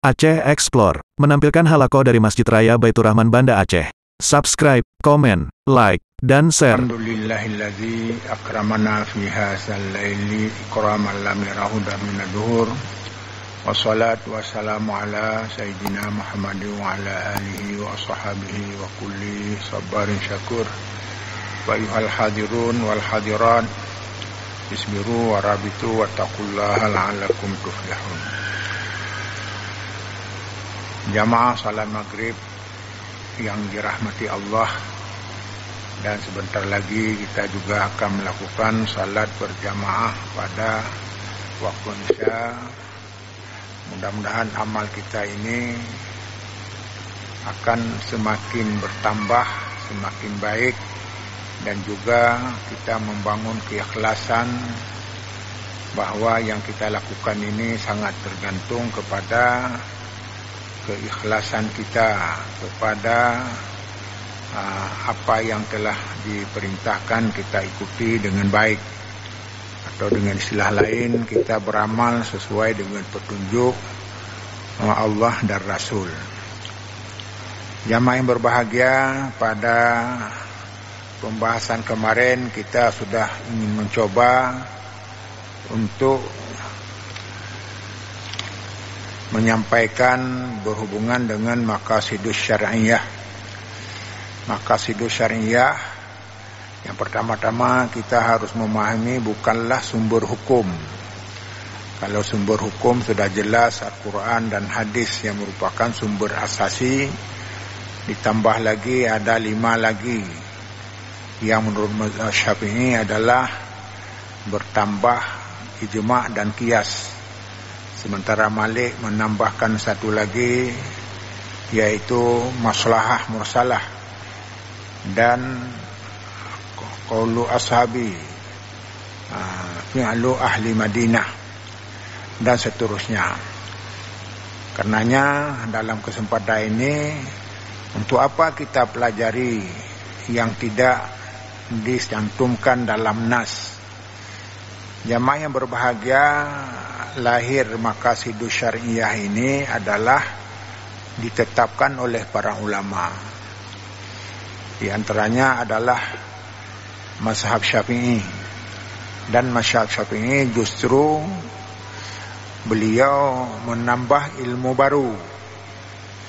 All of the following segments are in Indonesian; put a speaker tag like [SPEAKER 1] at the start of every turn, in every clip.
[SPEAKER 1] Aceh Explore menampilkan halaqah dari Masjid Raya Baitur Rahman Banda Aceh. Subscribe, komen, like, dan share.
[SPEAKER 2] Alhamdulillahilladzi akramana fi hadzal laili ikraman lam yarahu min ad-duhur. Wassalatu wassalamu ala sayyidina Muhammadin wa ala alihi wa ashabihi wa kulli sabarin syakur. Wa ayyuhal hadirun wal hadirat, isbiru wa rabitu wa taqullaha la'allakum tuflihun. Jamaah salat maghrib yang dirahmati Allah, dan sebentar lagi kita juga akan melakukan salat berjamaah pada waktu Isya. Mudah-mudahan amal kita ini akan semakin bertambah, semakin baik, dan juga kita membangun keikhlasan bahwa yang kita lakukan ini sangat tergantung kepada keikhlasan kita kepada apa yang telah diperintahkan kita ikuti dengan baik, atau dengan istilah lain kita beramal sesuai dengan petunjuk Allah dan Rasul. Jamaah yang berbahagia, pada pembahasan kemarin kita sudah ingin mencoba untuk menyampaikan berhubungan dengan maqasidus syar'iyah. Maqasidus syar'iyah, yang pertama-tama kita harus memahami bukanlah sumber hukum. Kalau sumber hukum sudah jelas Al-Quran dan hadis yang merupakan sumber asasi, ditambah lagi ada 5 lagi yang menurut mazhab Syafi'i adalah bertambah ijma' dan qiyas. Sementara Malik menambahkan satu lagi, yaitu maslahah mursalah dan qaulu ashabi, fi'lu ahli Madinah, dan seterusnya. Karenanya dalam kesempatan ini, untuk apa kita pelajari yang tidak dicantumkan dalam nas? Jamaah yang berbahagia, lahir maqasidus syar'iyah ini adalah ditetapkan oleh para ulama. Di antaranya adalah mazhab Syafi'i. Dan mazhab Syafi'i justru beliau menambah ilmu baru.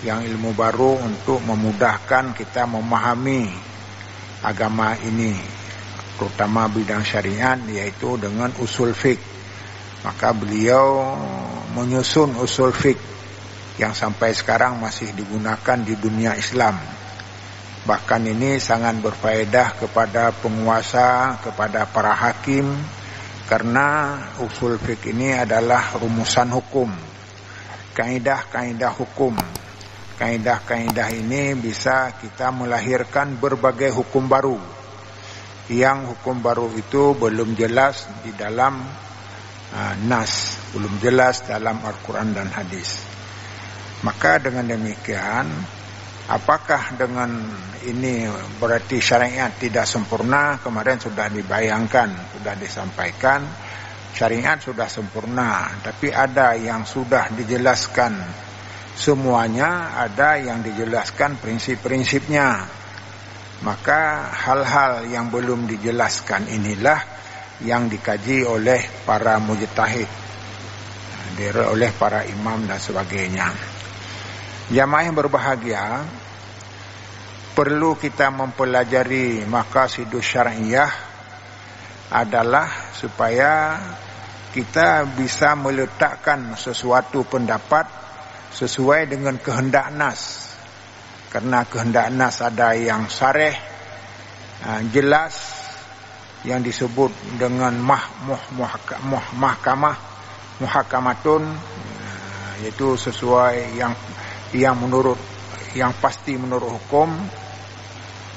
[SPEAKER 2] Yang ilmu baru untuk memudahkan kita memahami agama ini, terutama bidang syariat, yaitu dengan usul fiqh. Maka beliau menyusun usul fiqh yang sampai sekarang masih digunakan di dunia Islam. Bahkan ini sangat berfaedah kepada penguasa, kepada para hakim, karena usul fiqh ini adalah rumusan hukum, kaidah-kaidah hukum. Kaidah-kaidah ini bisa kita melahirkan berbagai hukum baru, yang hukum baru itu belum jelas di dalam nas, belum jelas dalam Al-Quran dan hadis. Maka dengan demikian, apakah dengan ini berarti syariat tidak sempurna? Kemarin sudah dibayangkan, sudah disampaikan, syariat sudah sempurna, tapi ada yang sudah dijelaskan semuanya, ada yang dijelaskan prinsip-prinsipnya. Maka hal-hal yang belum dijelaskan inilah yang dikaji oleh para mujtahid, oleh para imam dan sebagainya. Jamaah yang berbahagia, perlu kita mempelajari maqasidus syar'iyah adalah supaya kita bisa meletakkan sesuatu pendapat sesuai dengan kehendak nas. Karena kehendak nas ada yang sareh, jelas, yang disebut dengan muhakamatun, yaitu sesuai yang menurut, yang pasti menurut hukum,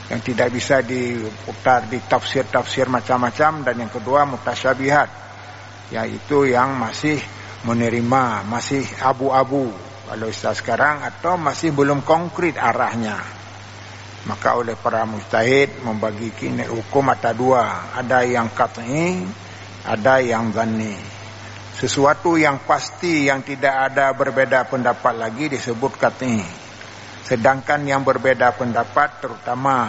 [SPEAKER 2] yang tidak bisa diputar di tafsir macam-macam. Dan yang kedua mutasyabihat, yaitu yang masih menerima, masih abu-abu kalau istilah sekarang, atau masih belum konkret arahnya. Maka oleh para mujtahid membagi hukum ada 2, ada yang qat'i, ada yang dhanni. Sesuatu yang pasti, yang tidak ada berbeda pendapat lagi disebut qat'i. Sedangkan yang berbeda pendapat, terutama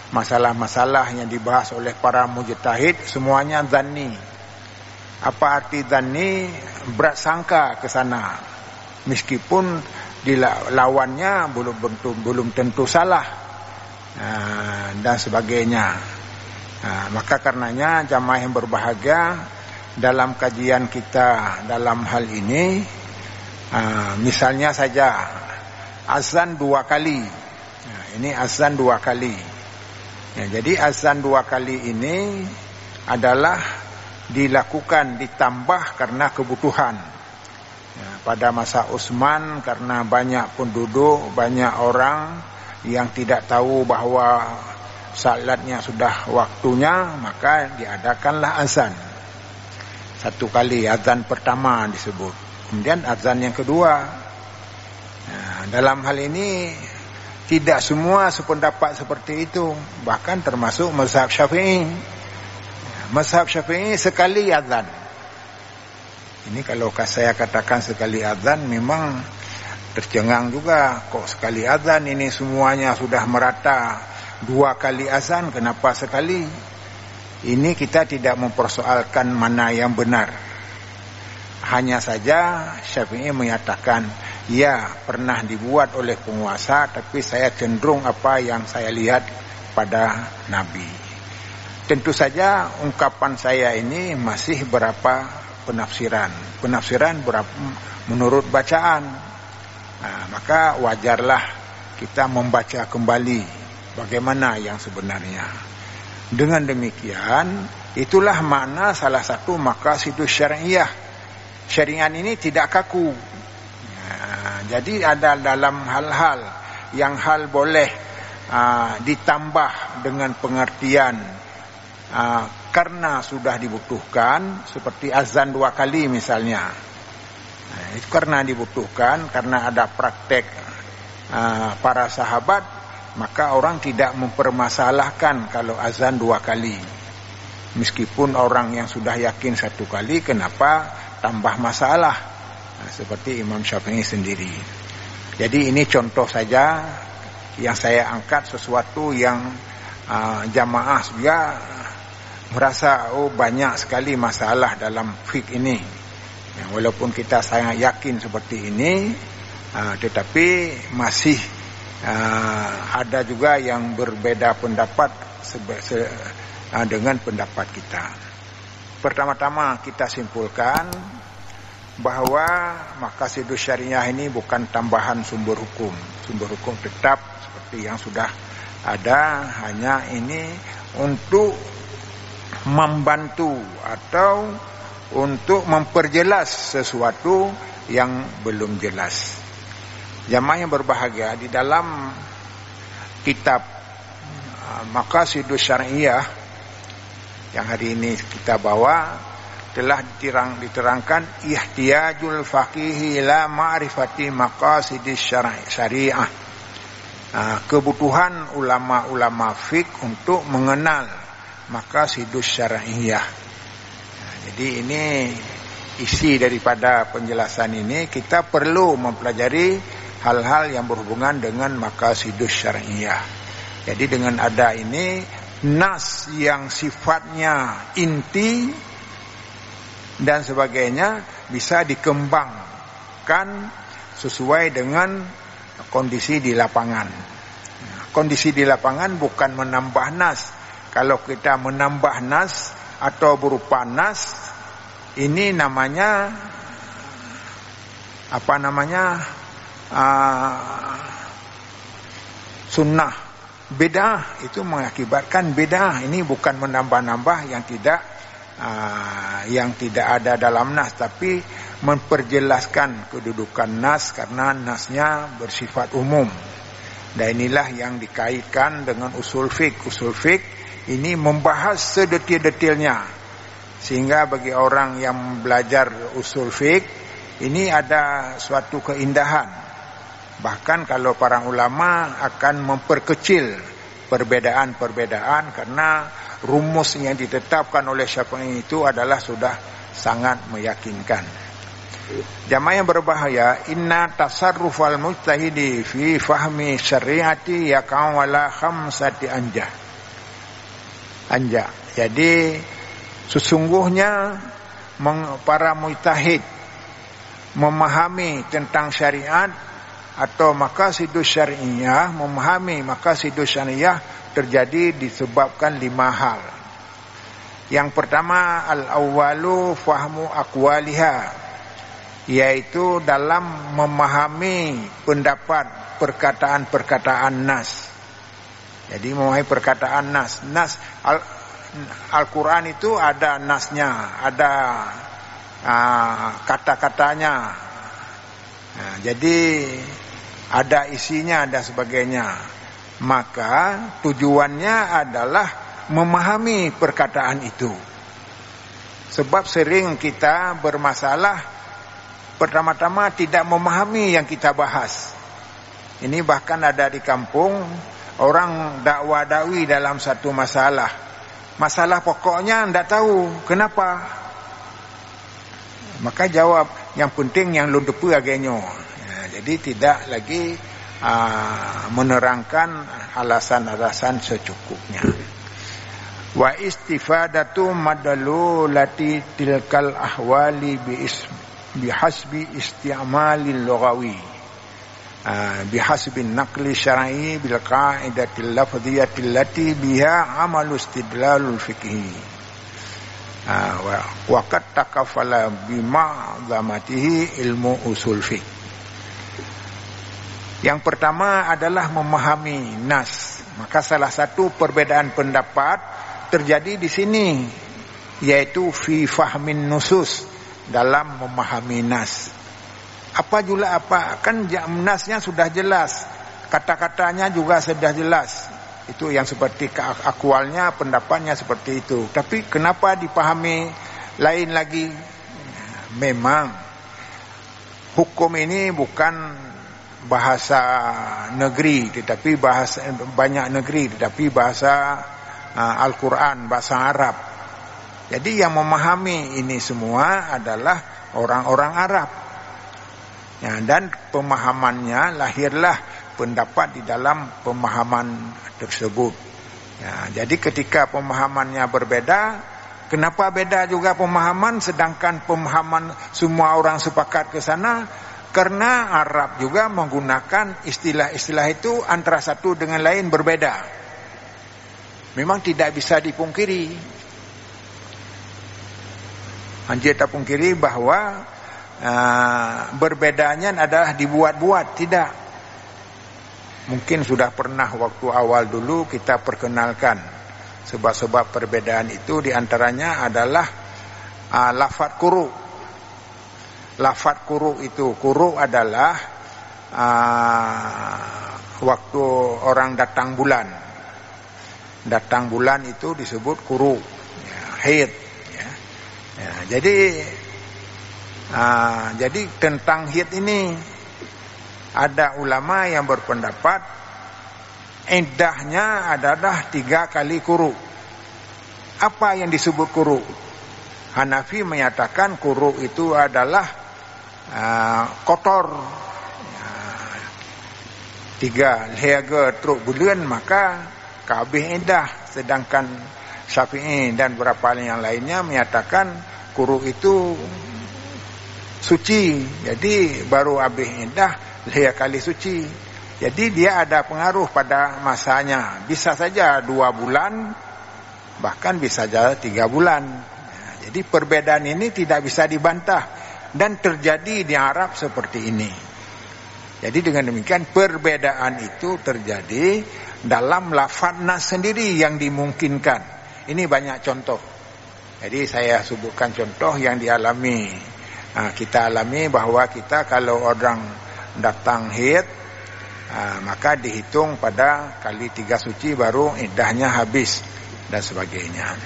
[SPEAKER 2] masalah-masalah yang dibahas oleh para mujtahid, semuanya dhanni. Apa arti dhanni? Berat sangka ke sana. Meskipun lawannya belum tentu salah dan sebagainya. Maka karenanya jamaah yang berbahagia, dalam kajian kita dalam hal ini, misalnya saja azan 2 kali. Ini azan 2 kali. Jadi azan 2 kali ini adalah dilakukan, ditambah karena kebutuhan. Pada masa Utsman, karena banyak penduduk, banyak orang yang tidak tahu bahwa salatnya sudah waktunya, maka diadakanlah azan. 1 kali, azan pertama disebut. Kemudian azan yang kedua. Dalam hal ini tidak semua sependapat seperti itu, bahkan termasuk mazhab Syafi'i. Mazhab Syafi'i sekali azan. Ini kalau saya katakan sekali azan, memang tercengang juga. Kok sekali azan, ini semuanya sudah merata 2 kali azan, kenapa sekali? Ini kita tidak mempersoalkan mana yang benar. Hanya saja Syafi'i menyatakan, ya pernah dibuat oleh penguasa, tapi saya cenderung apa yang saya lihat pada Nabi. Tentu saja ungkapan saya ini masih berapa penafsiran. Penafsiran berapa menurut bacaan. Maka wajarlah kita membaca kembali bagaimana yang sebenarnya. Dengan demikian, itulah makna salah satu maqasidus syariah. Syariat ini tidak kaku. Jadi ada dalam hal-hal yang hal boleh ditambah dengan pengertian karena sudah dibutuhkan, seperti azan 2 kali misalnya. Itu karena dibutuhkan, karena ada praktek para sahabat, maka orang tidak mempermasalahkan kalau azan 2 kali. Meskipun orang yang sudah yakin 1 kali, kenapa tambah masalah? Seperti Imam Syafi'i sendiri. Jadi ini contoh saja yang saya angkat, sesuatu yang jamaah juga merasa banyak sekali masalah dalam fiqh ini. Walaupun kita sangat yakin seperti ini, tetapi masih ada juga yang berbeda pendapat dengan pendapat kita. Pertama-tama kita simpulkan bahwa maqasidus syariah ini bukan tambahan sumber hukum. Sumber hukum tetap seperti yang sudah ada, hanya ini untuk membantu atau untuk memperjelas sesuatu yang belum jelas. Jamaah yang berbahagia, di dalam kitab Maqasidus Syariah yang hari ini kita bawa, telah diterangkan ihtiyajul faqihi ila ma'rifati maqasidis syariah. Kebutuhan ulama-ulama fiqh untuk mengenal maqasidus syariah. Jadi ini isi daripada penjelasan ini, kita perlu mempelajari hal-hal yang berhubungan dengan maqasidus syariah. Jadi dengan ada ini, nas yang sifatnya inti dan sebagainya bisa dikembangkan sesuai dengan kondisi di lapangan. Kondisi di lapangan bukan menambah nas. Kalau kita menambah nas atau berupa nas, ini namanya sunnah. Bid'ah itu mengakibatkan bid'ah. Ini bukan menambah-nambah yang tidak ada dalam nas, tapi memperjelaskan kedudukan nas karena nasnya bersifat umum. Dan inilah yang dikaitkan dengan usul fiqh. Usul fiqh ini membahas sedetil-detilnya, sehingga bagi orang yang belajar usul fiqh ini ada suatu keindahan. Bahkan kalau para ulama akan memperkecil perbedaan-perbedaan, karena rumus yang ditetapkan oleh Syafi'i itu adalah sudah sangat meyakinkan. Jamaah yang berbahaya, inna tasarrufal mujtahidi fi fahmi syariati yaka'u ala khamsati anja. Jadi sesungguhnya para mujtahid memahami tentang syariat atau maqasidus syariah, memahami maqasidus syariah terjadi disebabkan 5 hal. Yang pertama, al-awwalu fahmu aqwaliha, yaitu dalam memahami pendapat perkataan-perkataan nas. Jadi memahami perkataan nas. Al-Quran itu ada nasnya, ada kata-katanya. Jadi ada isinya, ada sebagainya. Maka tujuannya adalah memahami perkataan itu. Sebab sering kita bermasalah, pertama-tama tidak memahami yang kita bahas. Ini bahkan ada di kampung, orang dakwa-dakwi dalam satu masalah. Masalah pokoknya tidak tahu. Kenapa? Maka jawab, yang penting yang lundepu agenyo. Jadi tidak lagi menerangkan alasan-alasan secukupnya. Wa istifadatu madalulati tilkal ahwali bihasbi isti'malil lughawi. Bihasbin naqli syar'i bil qa'idatil lafdhiyyati allati biha amalu istidlalul fiqhi. Wa qad takafala bima'dhamatihi ilmu usul fiqh. Yang pertama adalah memahami nas. Maka salah satu perbedaan pendapat terjadi di sini, yaitu fi fahmin nusus, dalam memahami nas. Apa jula apa? Kan nasnya sudah jelas, kata-katanya juga sudah jelas. Itu yang seperti akwalnya, pendapatnya seperti itu. Tapi kenapa dipahami lain lagi? Memang hukum ini bukan bahasa negeri, tetapi bahasa banyak negeri, tetapi bahasa Al-Quran, bahasa Arab. Jadi yang memahami ini semua adalah orang-orang Arab. Ya, dan pemahamannya lahirlah pendapat di dalam pemahaman tersebut. Ya, jadi ketika pemahamannya berbeda, kenapa beda juga pemahaman sedangkan pemahaman semua orang sepakat ke sana? Karena Arab juga menggunakan istilah-istilah itu antara satu dengan lain berbeda. Memang tidak bisa dipungkiri. Anjir tak pungkiri bahwa berbedanya adalah dibuat-buat, tidak. Mungkin sudah pernah waktu awal dulu kita perkenalkan sebab-sebab perbedaan itu, diantaranya adalah lafadz quru. Lafadz quru itu, quru adalah waktu orang datang bulan. Datang bulan itu disebut quru, ya, haid. Ya, jadi tentang haid ini ada ulama yang berpendapat iddahnya adalah 3 kali quru. Apa yang disebut quru? Hanafi menyatakan quru itu adalah kotor, 3 lehaga truk bulan maka kabeh iddah. Sedangkan Syafi'i dan beberapa yang lainnya menyatakan quru itu suci, jadi baru habis iddah leha kali suci. Jadi dia ada pengaruh pada masanya, bisa saja 2 bulan, bahkan bisa saja 3 bulan. Jadi perbedaan ini tidak bisa dibantah. Dan terjadi di Arab seperti ini. Jadi dengan demikian perbedaan itu terjadi dalam lafaz nas sendiri yang dimungkinkan. Ini banyak contoh. Jadi saya sebutkan contoh yang dialami. Kita alami bahwa kita kalau orang datang haid, maka dihitung pada kali 3 suci baru iddahnya habis dan sebagainya.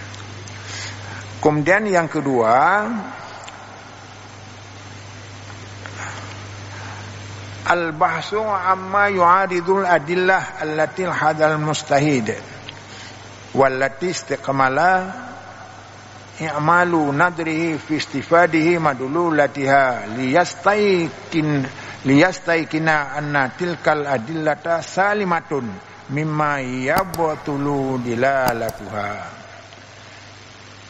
[SPEAKER 2] Kemudian yang kedua, al-bahsu amma yu'aridul adillah allati hadal mustahid. wallati istiqmala i'malu nadrihi fi istifadihi madululatiha liyastaikina anna tilkal adillata salimatun mimma yabtulu dilalatuha.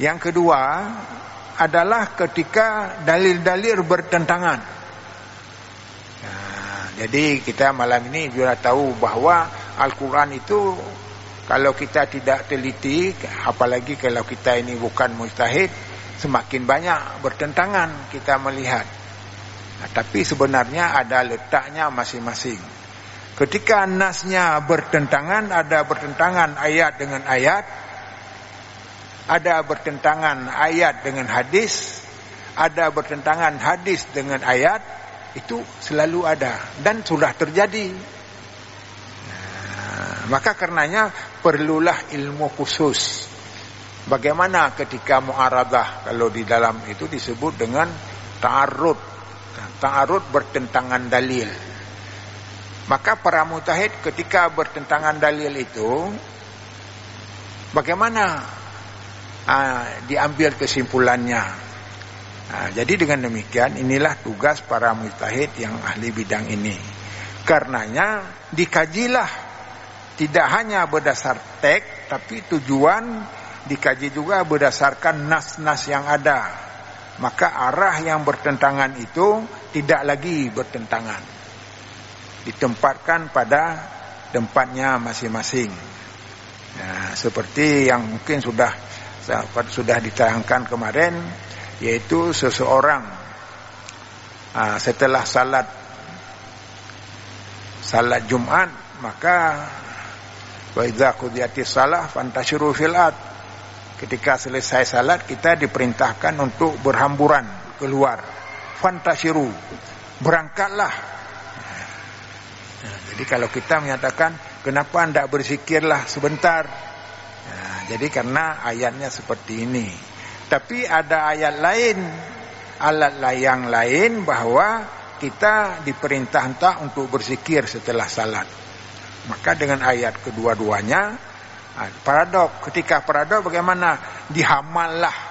[SPEAKER 2] Yang kedua adalah ketika dalil-dalil bertentangan. Nah, jadi kita malam ini sudah tahu bahwa Al-Quran itu kalau kita tidak teliti, apalagi kalau kita ini bukan mujtahid, semakin banyak bertentangan kita melihat. Nah, tapi sebenarnya ada letaknya masing-masing. Ketika nasnya bertentangan, ada bertentangan ayat dengan ayat, ada bertentangan ayat dengan hadis, ada bertentangan hadis dengan ayat, itu selalu ada dan sudah terjadi. Maka karenanya perlulah ilmu khusus. Bagaimana ketika mu'aradah, kalau di dalam itu disebut dengan ta'arud. Ta'arud bertentangan dalil. Maka para mujtahid ketika bertentangan dalil itu, bagaimana diambil kesimpulannya. Jadi dengan demikian inilah tugas para mujtahid yang ahli bidang ini. Karenanya dikajilah, tidak hanya berdasar teks, tapi tujuan dikaji juga berdasarkan nas-nas yang ada. Maka arah yang bertentangan itu tidak lagi bertentangan, ditempatkan pada tempatnya masing-masing. Nah, seperti yang mungkin sudah ditayangkan kemarin, yaitu seseorang setelah salat Jumat, maka wa idza qudiyatis shalah fantashiru fil ard. Ketika selesai salat kita diperintahkan untuk berhamburan keluar. Fantashiru, berangkatlah. Nah, jadi kalau kita menyatakan kenapa tidak berzikirlah sebentar? Nah, jadi karena ayatnya seperti ini. Tapi ada ayat lain, yang lain bahwa kita diperintah untuk berzikir setelah salat. Maka dengan ayat kedua-duanya paradok. Ketika paradok bagaimana? Dihamallah.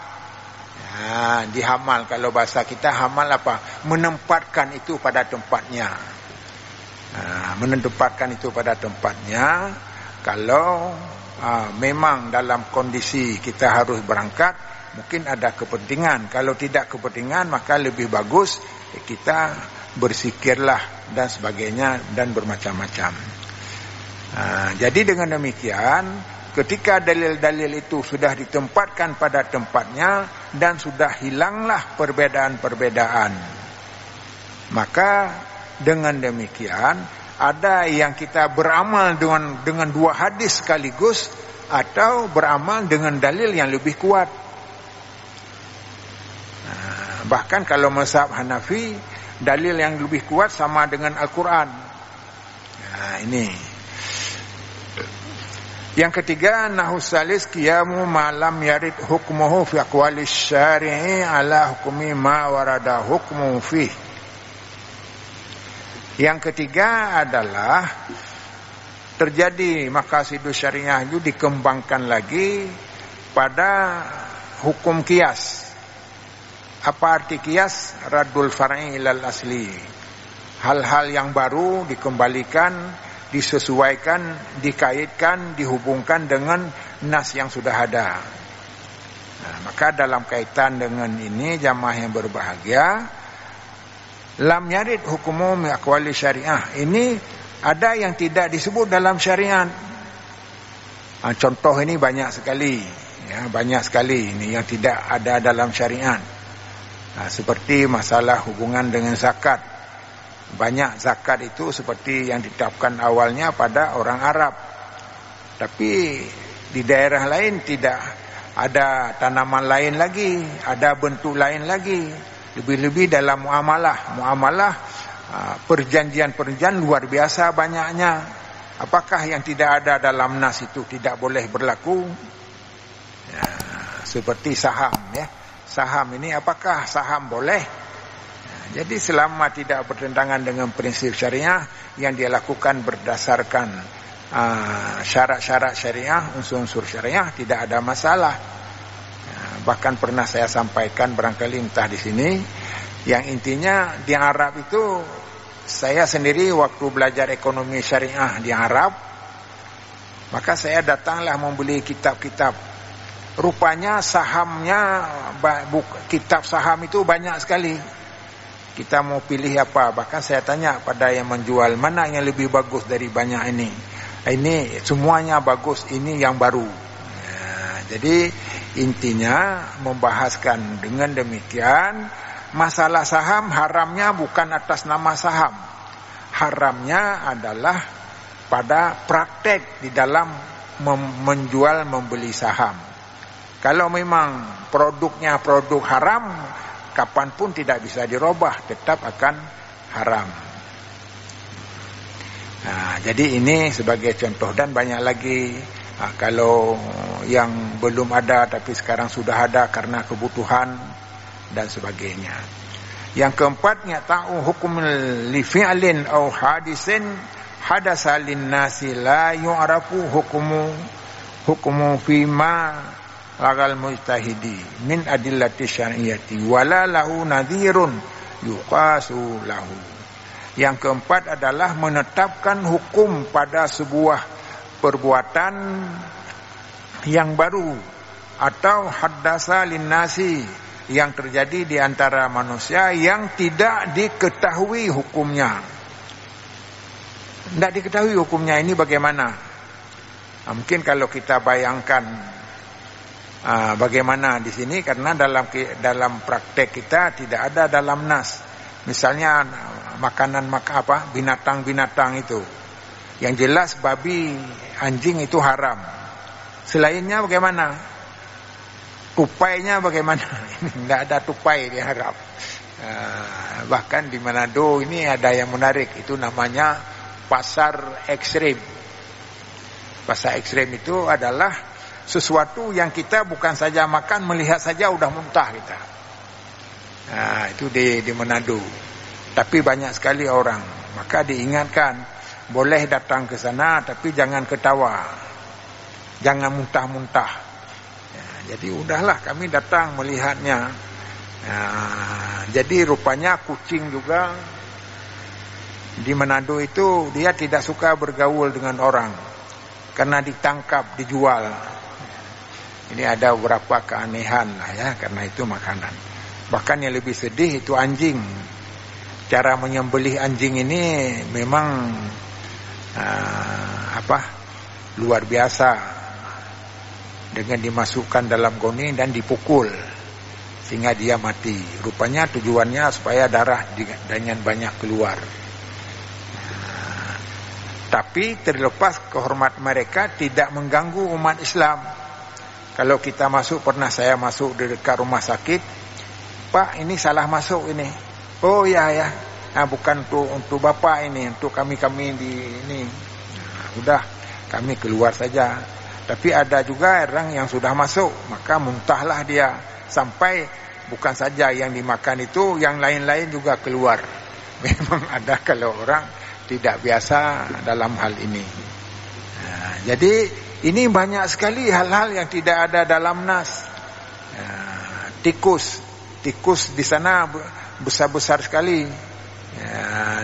[SPEAKER 2] Nah, dihamal, kalau bahasa kita hamal apa? Menempatkan itu pada tempatnya. Nah, menempatkan itu pada tempatnya. Kalau memang dalam kondisi kita harus berangkat, mungkin ada kepentingan. Kalau tidak kepentingan, maka lebih bagus kita berzikirlah dan sebagainya dan bermacam-macam. Jadi dengan demikian, ketika dalil-dalil itu sudah ditempatkan pada tempatnya dan sudah hilanglah perbedaan-perbedaan, maka dengan demikian ada yang kita beramal dengan dua hadis sekaligus, atau beramal dengan dalil yang lebih kuat. Bahkan kalau mazhab Hanafi, dalil yang lebih kuat sama dengan Al-Quran. Nah, ini. Yang ketiga, nahus salis qiyamu ma lam yarid hukmuhu fi aqwalis syari'i ala hukmi ma warada hukmu fi. Yang ketiga adalah terjadi maqasidus syariah itu dikembangkan lagi pada hukum qiyas. Apa arti qiyas? Raddul far'i ilal asli. Hal-hal yang baru dikembalikan, disesuaikan, dikaitkan, dihubungkan dengan nas yang sudah ada. Nah, maka dalam kaitan dengan ini, jamaah yang berbahagia, lam yarid hukumu min aqwali syariah. Ini ada yang tidak disebut dalam syariat. Contoh ini banyak sekali, ya, banyak sekali ini yang tidak ada dalam syariat. Seperti masalah hubungan dengan zakat. Banyak zakat itu seperti yang ditetapkan awalnya pada orang Arab. Tapi di daerah lain tidak ada tanaman lain lagi, ada bentuk lain lagi. Lebih-lebih dalam muamalah, perjanjian-perjanjian luar biasa banyaknya. Apakah yang tidak ada dalam nas itu tidak boleh berlaku? Ya, seperti saham, ya. Saham ini apakah saham boleh? Jadi selama tidak bertentangan dengan prinsip syariah, yang dia lakukan berdasarkan syarat-syarat syariah, unsur-unsur syariah, tidak ada masalah. Bahkan pernah saya sampaikan barangkali entah di sini, yang intinya di Arab itu, saya sendiri waktu belajar ekonomi syariah di Arab, maka saya datanglah membeli kitab-kitab. Rupanya sahamnya, kitab saham itu banyak sekali. Kita mau pilih apa? Bahkan saya tanya pada yang menjual, mana yang lebih bagus dari banyak ini? Ini semuanya bagus, ini yang baru. Jadi intinya membahaskan dengan demikian, masalah saham haramnya bukan atas nama saham. Haramnya adalah pada praktek di dalam menjual membeli saham. Kalau memang produknya produk haram, kapanpun tidak bisa dirubah, tetap akan haram. Jadi ini sebagai contoh, dan banyak lagi. Kalau yang belum ada tapi sekarang sudah ada karena kebutuhan dan sebagainya. Yang keempatnya, ta'u hukum li fi'lin au hadisin hadasa lin nasi la yu'rafu hukumu fima lagal mujtahidi min adillati syar'iyyati wala lahu nadhirun yuqasu lahu. Yang keempat adalah menetapkan hukum pada sebuah perbuatan yang baru atau haddasa linnasi yang terjadi di antara manusia yang tidak diketahui hukumnya. Tidak diketahui hukumnya ini bagaimana? Mungkin kalau kita bayangkan bagaimana di sini, karena dalam praktek kita tidak ada dalam nas. Misalnya makanan binatang-binatang itu. Yang jelas babi, anjing itu haram. Selainnya bagaimana? Tupainya bagaimana? Tidak ada tupai di Arab. Bahkan di Manado ini ada yang menarik, itu namanya pasar ekstrem. Pasar ekstrem itu adalah sesuatu yang kita bukan saja makan, melihat saja udah muntah kita. Itu di Manado. Tapi banyak sekali orang. Maka diingatkan, boleh datang ke sana tapi jangan ketawa, jangan muntah-muntah. Jadi udahlah kami datang melihatnya. Jadi rupanya kucing juga di Manado itu dia tidak suka bergaul dengan orang karena ditangkap, dijual. Ini ada beberapa keanehan lah ya, karena itu makanan. Bahkan yang lebih sedih itu anjing. Cara menyembelih anjing ini memang luar biasa, dengan dimasukkan dalam goni dan dipukul sehingga dia mati. Rupanya tujuannya supaya darah dengan banyak keluar. Tapi terlepas kehormat mereka tidak mengganggu umat Islam. Kalau kita masuk, pernah saya masuk di dekat rumah sakit, Pak ini salah masuk ini. Oh ya. Bukan untuk bapak ini, untuk kami di ini. Udah, kami keluar saja. Tapi ada juga orang yang sudah masuk, maka muntahlah dia. Sampai bukan saja yang dimakan itu, yang lain-lain juga keluar. Memang ada kalau orang tidak biasa dalam hal ini. Jadi ini banyak sekali hal-hal yang tidak ada dalam nas. Tikus di sana besar-besar sekali.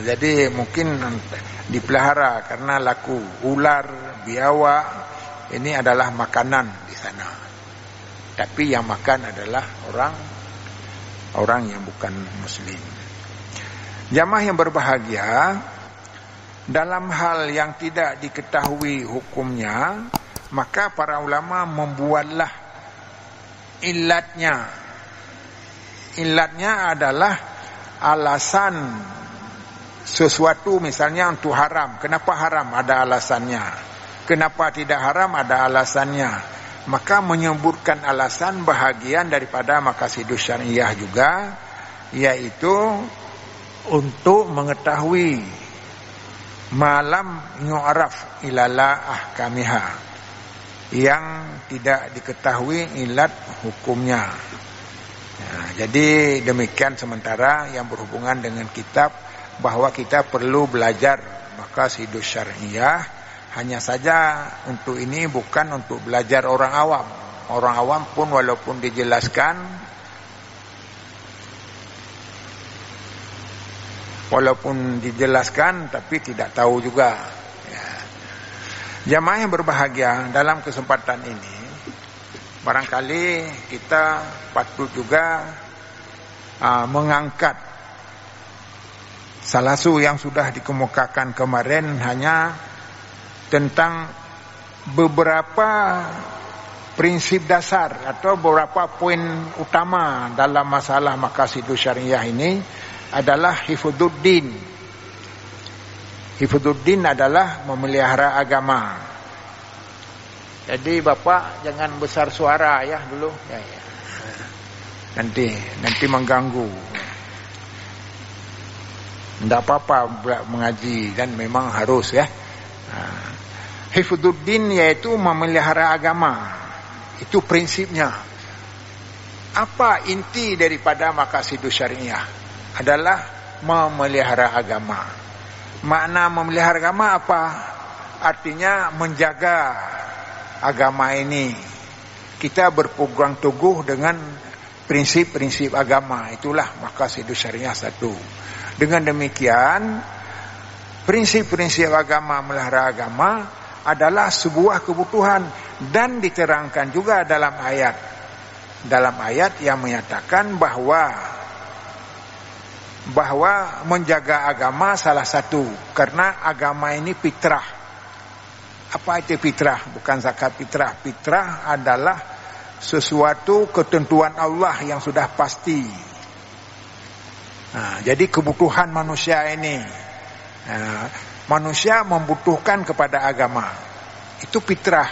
[SPEAKER 2] Jadi mungkin dipelihara karena laku. Ular, biawak, ini adalah makanan di sana. Tapi yang makan adalah orang yang bukan muslim. Jamaah yang berbahagia, dalam hal yang tidak diketahui hukumnya, maka para ulama membuatlah illatnya. Illatnya adalah alasan sesuatu, misalnya untuk haram. Kenapa haram? Ada alasannya. Kenapa tidak haram? Ada alasannya. Maka menyebutkan alasan bahagian daripada maqasidus syariah juga, yaitu untuk mengetahui malam yu'raf ilala ahkamiha, yang tidak diketahui ilat hukumnya. Jadi demikian sementara yang berhubungan dengan kitab, bahwa kita perlu belajar maqasidus syariah Hanya saja untuk ini bukan untuk belajar orang awam. Orang awam pun walaupun dijelaskan tapi tidak tahu juga. Ya. Jamaah yang berbahagia, dalam kesempatan ini barangkali kita patut juga mengangkat salah satu yang sudah dikemukakan kemarin, hanya tentang beberapa prinsip dasar atau beberapa poin utama dalam masalah maqasidus syariah ini adalah hifdzuddin. Hifdzuddin adalah memelihara agama. Jadi Bapak jangan besar suara ya dulu. Ya. Nanti mengganggu. Tidak apa-apa mengaji dan memang harus ya. Hifdzuddin yaitu memelihara agama. Itu prinsipnya. Apa inti daripada maqasidus syariah? Adalah memelihara agama. Makna memelihara agama apa? Artinya menjaga agama ini. Kita berpegang teguh dengan prinsip-prinsip agama. Itulah maqasidus syariah 1. Dengan demikian, prinsip-prinsip agama, memelihara agama adalah sebuah kebutuhan dan diterangkan juga dalam ayat. Dalam ayat yang menyatakan bahwa menjaga agama salah satu, karena agama ini fitrah. Apa itu fitrah? Bukan zakat fitrah. Fitrah adalah sesuatu ketentuan Allah yang sudah pasti. Jadi kebutuhan manusia ini, manusia membutuhkan kepada agama. Itu fitrah.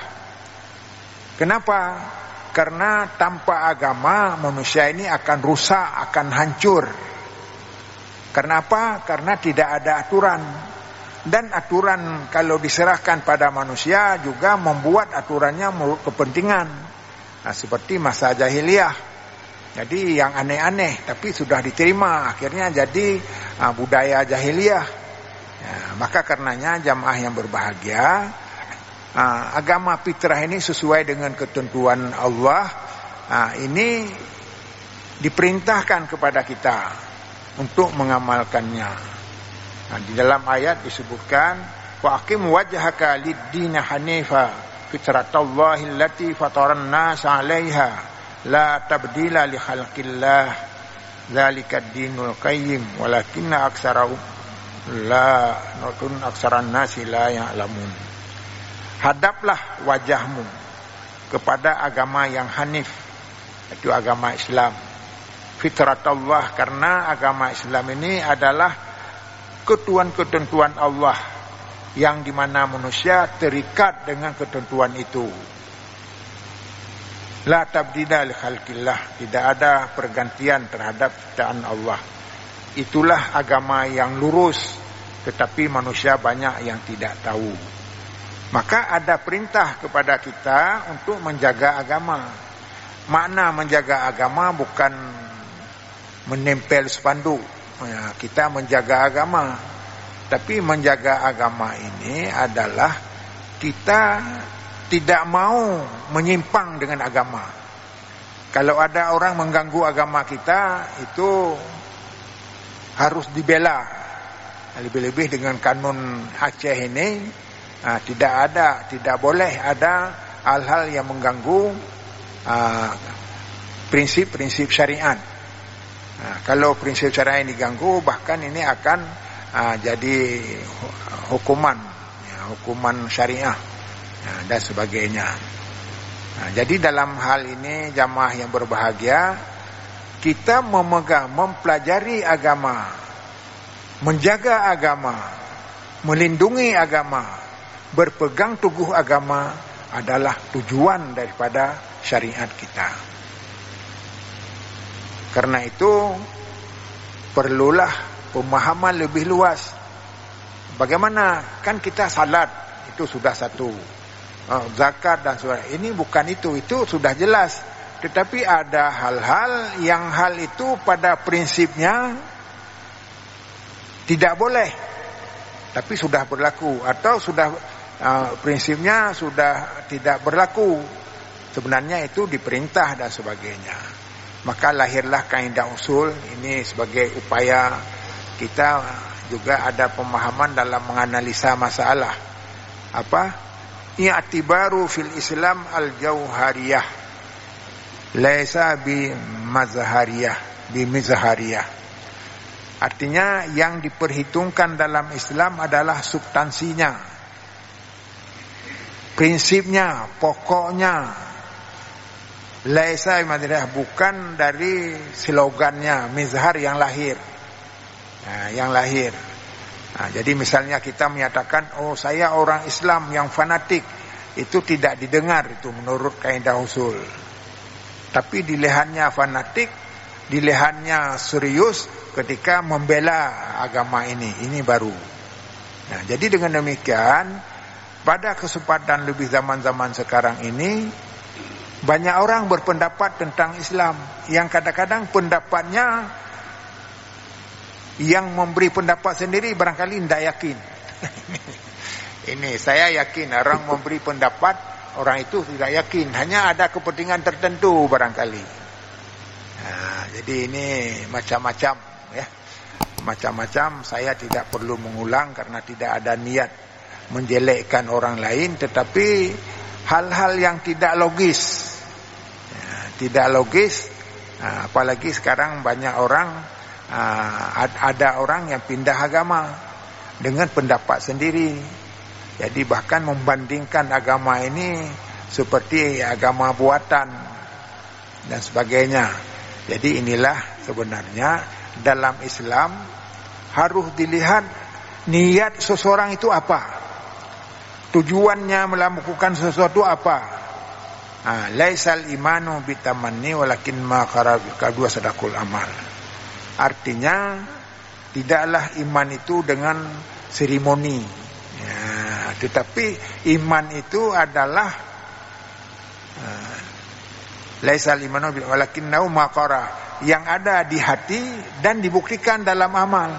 [SPEAKER 2] Kenapa? Karena tanpa agama manusia ini akan rusak, akan hancur. Karena apa? Karena tidak ada aturan. Dan aturan kalau diserahkan pada manusia juga membuat aturannya menurut kepentingan. Seperti masa jahiliyah. Jadi yang aneh-aneh tapi sudah diterima, akhirnya jadi budaya jahiliyah. Maka karenanya jamaah yang berbahagia, agama fitrah ini sesuai dengan ketentuan Allah. Ini diperintahkan kepada kita untuk mengamalkannya. Di dalam ayat disebutkan, wa aqim wajhaka lid-din hanifa fitratallahi allati fataran nas 'alaiha la tabdila li khalqillah dzalika ad-dinul qayyim walakinna aksaran nasi la ya'lamun. Hadaplah wajahmu kepada agama yang hanif, itu agama Islam. Fitratullah, karena agama Islam ini adalah ketentuan-ketentuan Allah yang dimana manusia terikat dengan ketentuan itu. La tabdila li khalqillah, tidak ada pergantian terhadap ciptaan Allah. Itulah agama yang lurus, tetapi manusia banyak yang tidak tahu. Maka ada perintah kepada kita untuk menjaga agama. Makna menjaga agama bukan menempel spanduk. Kita menjaga agama, tapi menjaga agama ini adalah kita tidak mau menyimpang dengan agama. Kalau ada orang mengganggu agama kita, itu harus dibela. Lebih-lebih dengan kanun Aceh ini, tidak boleh ada hal-hal yang mengganggu prinsip-prinsip syariat. Kalau prinsip syariat ini diganggu, bahkan ini akan jadi hukuman syariah dan sebagainya. Jadi dalam hal ini jamaah yang berbahagia, kita mempelajari agama, menjaga agama, melindungi agama, berpegang teguh agama adalah tujuan daripada syariat kita. Karena itu perlulah pemahaman lebih luas. Bagaimana? Kan kita salat itu sudah satu, zakat dan sebagainya. Ini bukan itu sudah jelas. Tetapi ada hal-hal yang hal itu pada prinsipnya tidak boleh, tapi sudah berlaku, atau sudah prinsipnya sudah tidak berlaku. Sebenarnya itu diperintah dan sebagainya. Maka lahirlah kaidah usul ini sebagai upaya kita juga ada pemahaman dalam menganalisa masalah. Apa? I'tibaru fil Islam al-jauhariyah laisa bi mizhariyah. Artinya yang diperhitungkan dalam Islam adalah substansinya, prinsipnya, pokoknya. Laisa madriyah, bukan dari slogannya, mizhar yang lahir. Nah, yang lahir. Nah, jadi misalnya kita menyatakan, oh saya orang Islam yang fanatik, itu tidak didengar itu menurut kaidah usul. Tapi dilihatnya fanatik, dilihatnya serius ketika membela agama ini baru. Nah, jadi dengan demikian pada kesempatan lebih zaman-zaman sekarang ini banyak orang berpendapat tentang Islam yang kadang-kadang pendapatnya yang memberi pendapat sendiri barangkali tidak yakin. Ini saya yakin orang memberi pendapat, orang itu tidak yakin, hanya ada kepentingan tertentu barangkali. Nah, jadi ini macam-macam ya. Macam-macam, saya tidak perlu mengulang karena tidak ada niat menjelekkan orang lain, tetapi hal-hal yang tidak logis. Tidak logis, apalagi sekarang banyak orang, ada orang yang pindah agama dengan pendapat sendiri. Jadi bahkan membandingkan agama ini seperti agama buatan dan sebagainya. Jadi inilah sebenarnya dalam Islam harus dilihat niat seseorang itu apa, tujuannya melakukan sesuatu apa. Laisal imanu bitamanni walakin ma kadua sadaqul amal. Artinya tidaklah iman itu dengan seremoni ya, tetapi iman itu adalah laisal imanu walakin nau maqara, yang ada di hati dan dibuktikan dalam amal.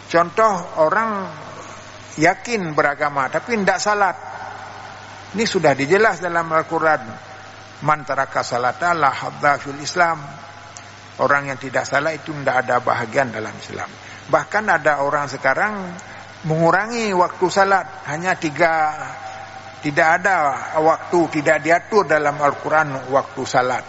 [SPEAKER 2] Contoh orang yakin beragama tapi tidak salat. Ini sudah dijelas dalam Al-Quran. Man taraka salata la hadza fil Islam. Orang yang tidak salat itu tidak ada bahagian dalam Islam. Bahkan ada orang sekarang mengurangi waktu salat, hanya 3. Tidak ada waktu, tidak diatur dalam Al-Quran waktu salat.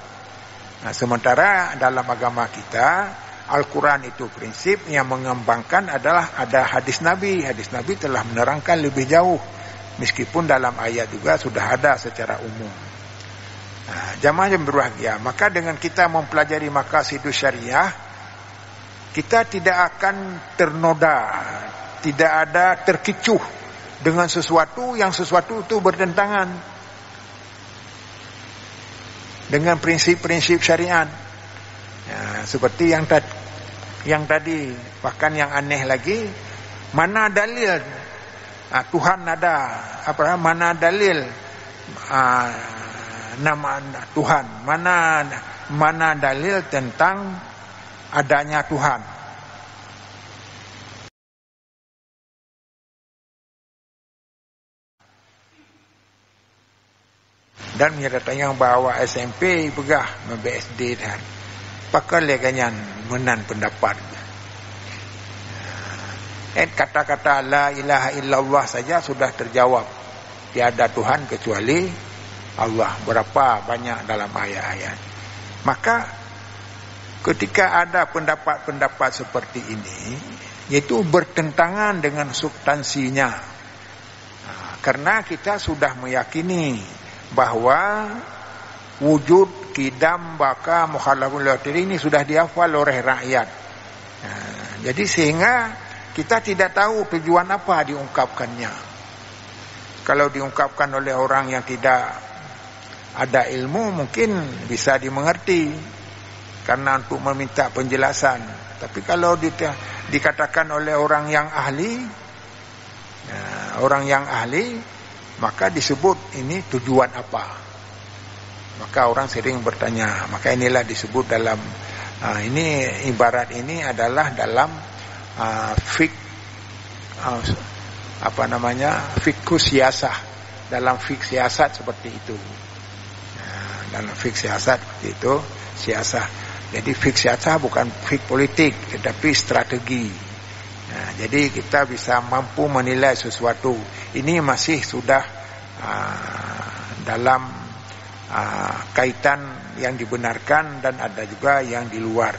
[SPEAKER 2] Nah, sementara dalam agama kita Al-Quran itu prinsip yang mengembangkan adalah ada hadis Nabi. Hadis Nabi telah menerangkan lebih jauh. Meskipun dalam ayat juga sudah ada secara umum. Nah, jamaah yang berbahagia, maka dengan kita mempelajari maqasidus syariah, kita tidak akan ternoda, tidak ada terkecuh dengan sesuatu yang sesuatu itu bertentangan dengan prinsip-prinsip syariat. Ya, seperti yang tadi, bahkan yang aneh lagi, mana dalil Tuhan ada mana dalil nama Tuhan, mana dalil tentang adanya Tuhan. Dan menyatakan bahawa SMP pegah BSD dan pakal leganyan menan pendapat. Kata-kata la ilaha illallah saja sudah terjawab. Tiada Tuhan kecuali Allah. Berapa banyak dalam ayat-ayat. Maka ketika ada pendapat-pendapat seperti ini, yaitu bertentangan dengan substansinya. Karena kita sudah meyakini bahwa wujud, kidam, baka, mukhalafun ini sudah dihafal oleh rakyat. Jadi sehingga kita tidak tahu tujuan apa diungkapkannya. Kalau diungkapkan oleh orang yang tidak ada ilmu mungkin bisa dimengerti karena untuk meminta penjelasan. Tapi kalau dikatakan oleh orang yang ahli, maka disebut ini tujuan apa. Maka orang sering bertanya. Maka inilah disebut dalam ini ibarat ini adalah dalam fikih siasah. Dalam fikih siasat seperti itu. Dalam fikih siasat seperti itu, siasah. Jadi fikih siasah bukan fikih politik, tetapi strategi. Jadi kita bisa mampu menilai sesuatu. Ini masih sudah dalam kaitan yang dibenarkan dan ada juga yang di luar.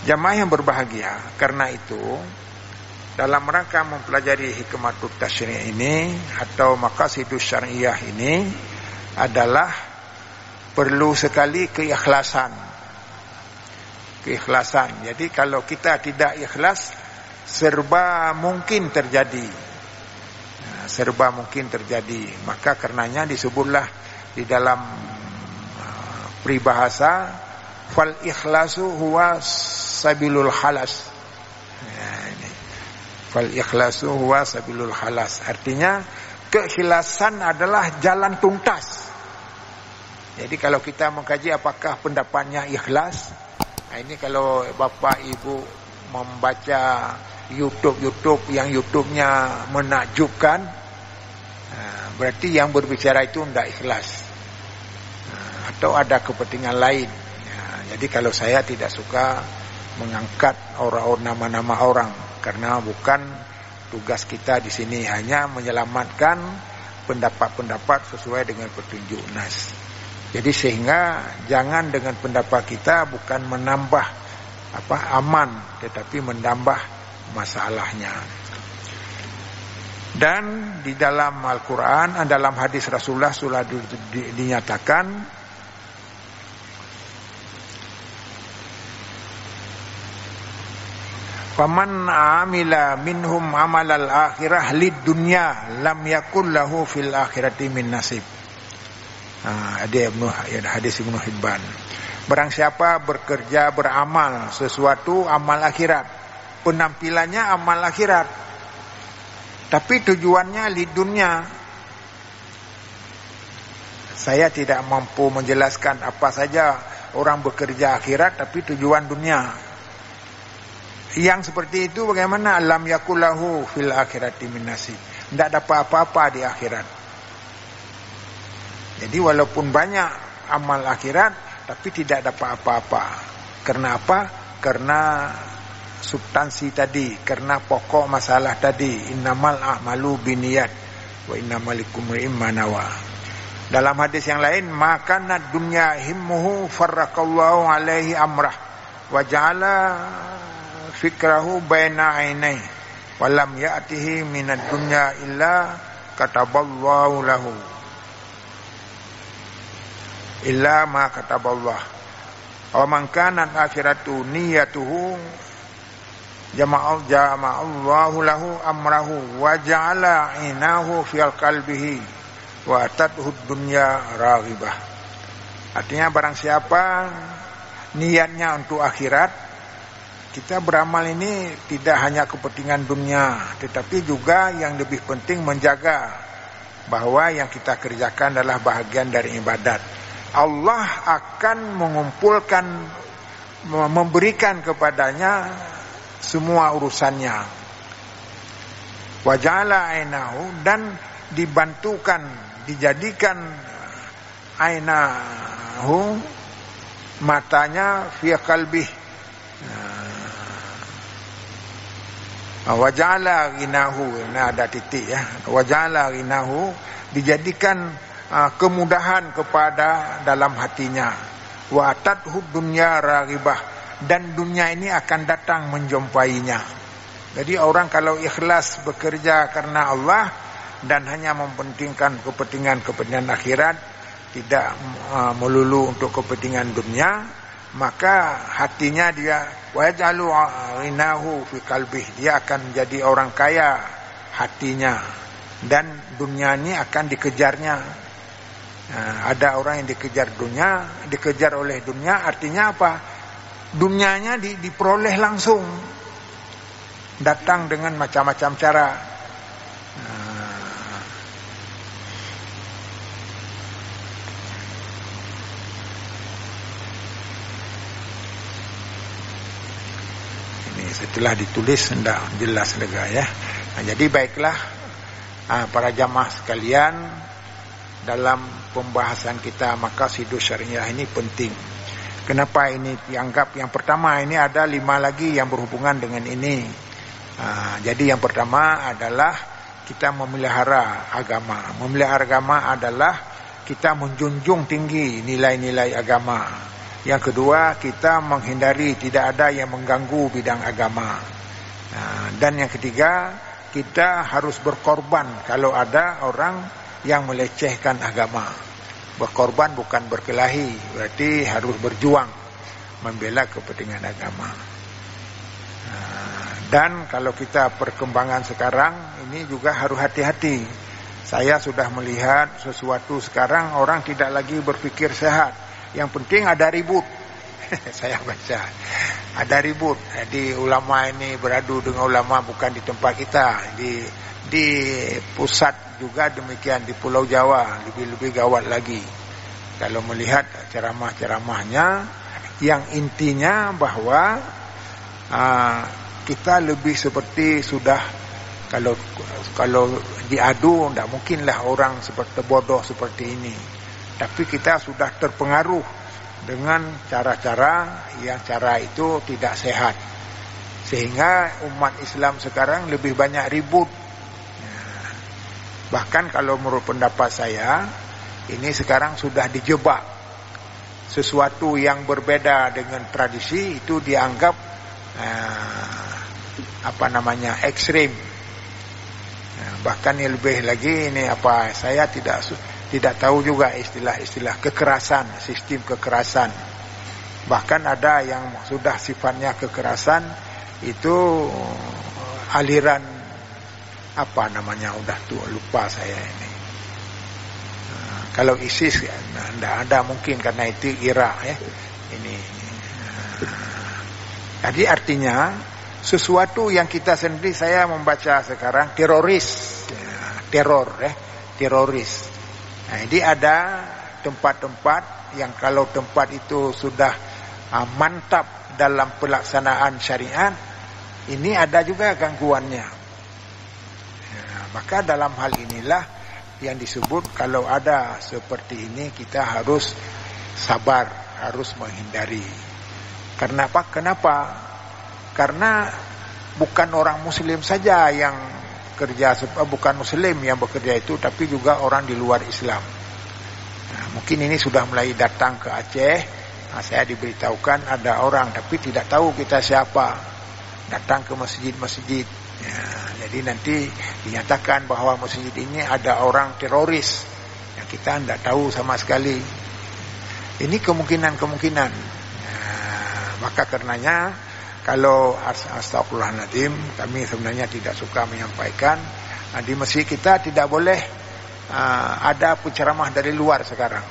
[SPEAKER 2] Jamaah yang berbahagia, karena itu dalam rangka mempelajari hikmatut tasyri' ini atau maqasidus syar'iyyah ini adalah perlu sekali keikhlasan. Jadi kalau kita tidak ikhlas, serba mungkin terjadi. Maka karenanya disebutlah di dalam peribahasa, fal ikhlasu huwa sabilul khalas. Fal ikhlasu huwa sabilul khalas. Artinya keikhlasan adalah jalan tuntas. Jadi kalau kita mengkaji apakah pendapatnya ikhlas, ini kalau bapak ibu membaca YouTube yang YouTube-nya menakjubkan, berarti yang berbicara itu tidak ikhlas, atau ada kepentingan lain. Jadi kalau saya tidak suka mengangkat nama-nama orang, karena bukan tugas kita di sini, hanya menyelamatkan pendapat-pendapat sesuai dengan petunjuk nas. Jadi sehingga jangan dengan pendapat kita bukan menambah aman, tetapi menambah masalahnya. Dan di dalam Al-Quran, dalam hadis Rasulullah sudah dinyatakan, faman amila minhum amalal akhirah lid dunya lam yakul lahu fil akhirati min nasib. Hadis Ibnu Hibban. Barang siapa bekerja beramal sesuatu amal akhirat, penampilannya amal akhirat, tapi tujuannya di dunia. Saya tidak mampu menjelaskan apa saja orang bekerja akhirat tapi tujuan dunia. Yang seperti itu bagaimana? Lam yakulahu fil akhirati min nasib. Tidak dapat apa-apa di akhirat. Jadi walaupun banyak amal akhirat, tapi tidak dapat apa-apa. Karena apa? Karena substansi tadi, karena pokok masalah tadi, innamal a'malu binniyat wa innamal likulli imrin ma nawa. Dalam hadis yang lain, makana dunya himmuhu farraqallahu alaihi amrah wa ja'ala fikrahu baina ainai wa lam ya'tihi minad dunya illa kataballahu lahu illa ma kataballah. Wa man kana akhiratu niyyatuhu jama'allahu lahu amrahu wa ja'ala inahu fi qalbihi wa atadhu dunya raghibah. Artinya barang siapa niatnya untuk akhirat, kita beramal ini tidak hanya kepentingan dunia, tetapi juga yang lebih penting menjaga bahwa yang kita kerjakan adalah bahagian dari ibadat. Allah akan mengumpulkan, memberikan kepadanya semua urusannya. Waja'ala ainahu, dan dibantukan, dijadikan ainahu, matanya, fi qalbih. Waja'ala ghinahu, nah ada titik ya. Waja'ala ghinahu, dijadikan kemudahan kepada dalam hatinya. Wa atadhu dunya raghibah, dan dunia ini akan datang menjumpainya. Jadi orang kalau ikhlas bekerja karena Allah dan hanya mementingkan kepentingan akhirat, tidak melulu untuk kepentingan dunia, maka hatinya dia waj'alu ghinahu fi qalbih, dia akan menjadi orang kaya hatinya, dan dunia ini akan dikejarnya. Ada orang yang dikejar oleh dunia, artinya apa? Dunianya diperoleh langsung, datang dengan macam-macam cara. Ini telah ditulis tidak jelas lega ya. Nah, jadi baiklah para jamaah sekalian, dalam pembahasan kita maqasidus syariah ini penting. Kenapa ini dianggap yang pertama? Ini ada 5 lagi yang berhubungan dengan ini. Jadi yang pertama adalah kita memelihara agama. Memelihara agama adalah kita menjunjung tinggi nilai-nilai agama. Yang kedua, kita menghindari tidak ada yang mengganggu bidang agama. Dan yang ketiga, kita harus berkorban kalau ada orang yang melecehkan agama. Berkorban bukan berkelahi, berarti harus berjuang membela kepentingan agama. Dan kalau kita perkembangan sekarang ini juga harus hati-hati. Saya sudah melihat sesuatu sekarang orang tidak lagi berpikir sehat. Yang penting ada ribut. Saya baca ada ribut. Jadi ulama ini beradu dengan ulama bukan di tempat kita. Di pusat juga demikian, di Pulau Jawa lebih gawat lagi. Kalau melihat ceramah-ceramahnya yang intinya bahwa kita lebih seperti sudah kalau diadu tidak mungkinlah orang seperti bodoh seperti ini. Tapi kita sudah terpengaruh dengan cara-cara yang cara itu tidak sehat. Sehingga umat Islam sekarang lebih banyak ribut. Bahkan kalau menurut pendapat saya, ini sekarang sudah dijebak. Sesuatu yang berbeda dengan tradisi itu dianggap ekstrim. Bahkan yang lebih lagi ini saya tidak tahu juga istilah kekerasan, sistem kekerasan. Bahkan ada yang sudah sifatnya kekerasan itu aliran udah tua, lupa saya ini. Kalau ISIS tidak ada mungkin karena itu Irak ya. Jadi artinya sesuatu yang kita sendiri, saya membaca sekarang teroris. Nah, jadi ada tempat-tempat yang kalau tempat itu sudah mantap dalam pelaksanaan syariat, ini ada juga gangguannya. Maka dalam hal inilah yang disebut kalau ada seperti ini kita harus sabar, harus menghindari. Karena apa? Kenapa? Karena bukan orang muslim saja yang bukan muslim yang bekerja itu, tapi juga orang di luar Islam. Mungkin ini sudah mulai datang ke Aceh. Saya diberitahukan ada orang tapi tidak tahu kita siapa, datang ke masjid-masjid. Jadi nanti dinyatakan bahwa masjid ini ada orang teroris yang kita tidak tahu sama sekali. Ini kemungkinan. Maka karenanya kalau astagfirullahaladzim, kami sebenarnya tidak suka menyampaikan di masjid kita tidak boleh ada penceramah dari luar sekarang.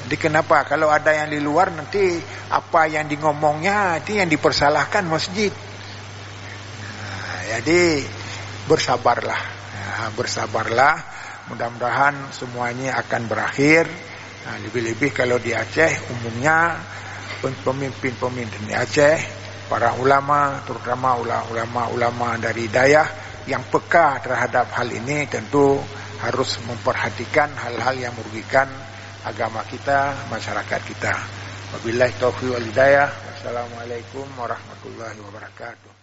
[SPEAKER 2] Jadi kenapa? Kalau ada yang di luar nanti apa yang ngomongnya itu yang dipersalahkan masjid. Jadi bersabarlah, mudah-mudahan semuanya akan berakhir. Lebih-lebih kalau di Aceh umumnya pemimpin-pemimpin di Aceh, para ulama, terutama ulama dari daerah yang peka terhadap hal ini tentu harus memperhatikan hal-hal yang merugikan agama kita, masyarakat kita. Wabillahi taufiq wal hidayah. Wassalamualaikum warahmatullahi wabarakatuh.